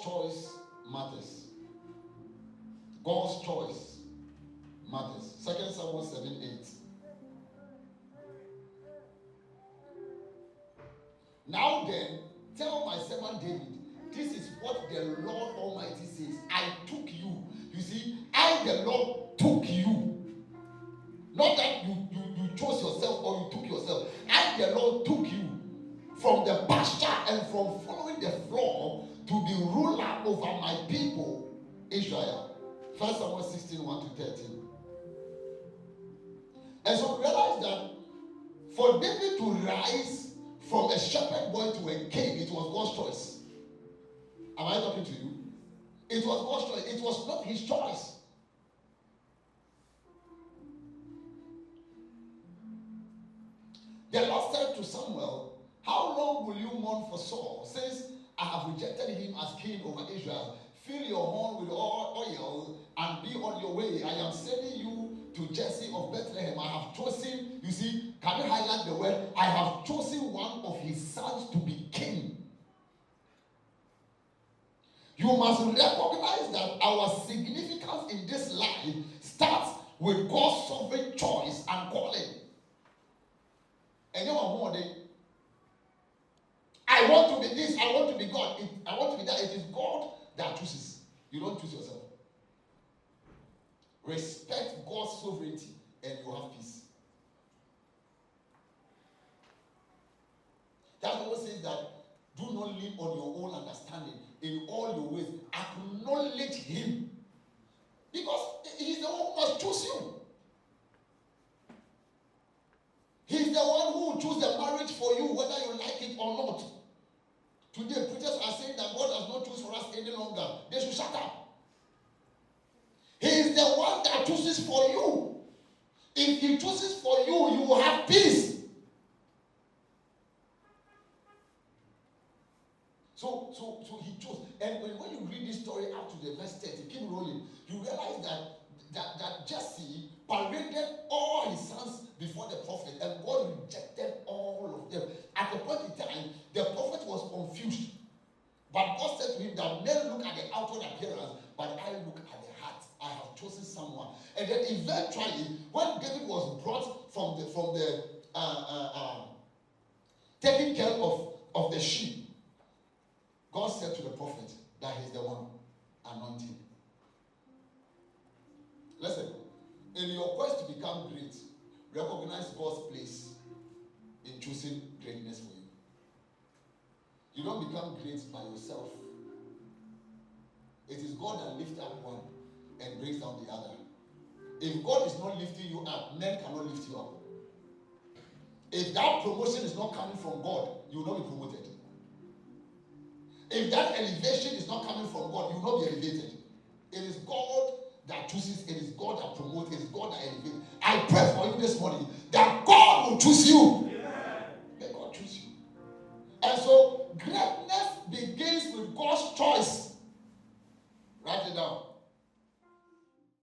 choice matters. God's choice matters. 2 Samuel 7:8. Now then, tell my servant David, this is what the Lord Almighty says. I took you. You see, I, the Lord, took you. Not that you chose yourself or you took yourself. I, the Lord, took you from the pasture and from following the flock to be ruler over my people, Israel. 1 Samuel 16:1-13. And so realize that for David to rise from a shepherd boy to a king, it was God's choice. Am I talking to you? It was God's choice. It was not his choice. The Lord said to Samuel, how long will you mourn for Saul, since I have rejected him as king over Israel? Fill your horn with oil and be on your way. I am sending you to Jesse of Bethlehem. I have chosen, you see, can you highlight the word? I have chosen one of his sons to be king. You must recognize that our significance in this life starts with God's sovereign choice and calling. And you are more than, I want to be this, I want to be God, I want to be that. It is God that chooses. You don't choose yourself. Respect God's sovereignty and you have peace. That's what says that do not lean on your own understanding. In all your ways, acknowledge him. Because he's the one who must choose you. He's the one who will choose the marriage for you, whether you like it or not. Today, preachers are saying that God does not choose for us any longer. They should shut up. He is the one that chooses for you. If he chooses for you, you will have peace. So he chose. And when you read this story up to the verse 30, keep rolling, you realize that Jesse paraded all his sons before the prophet, and God rejected all of them. At the point in time, the prophet was confused. But God said to him that men look at the outward appearance, but I look at the heart. I have chosen someone. And then eventually, when David was brought from the taking care of the sheep, God said to the prophet that he's the one anointing. Listen, in your quest to become great, recognize God's place in choosing greatness for you. You don't become great by yourself. It is God that lifts up one and brings down the other. If God is not lifting you up, men cannot lift you up. If that promotion is not coming from God, you will not be promoted. If that elevation is not coming from God, you will not be elevated. It is God that chooses, it is God that promotes, it is God that elevates. I pray for you this morning that God will choose you. May God choose you. And so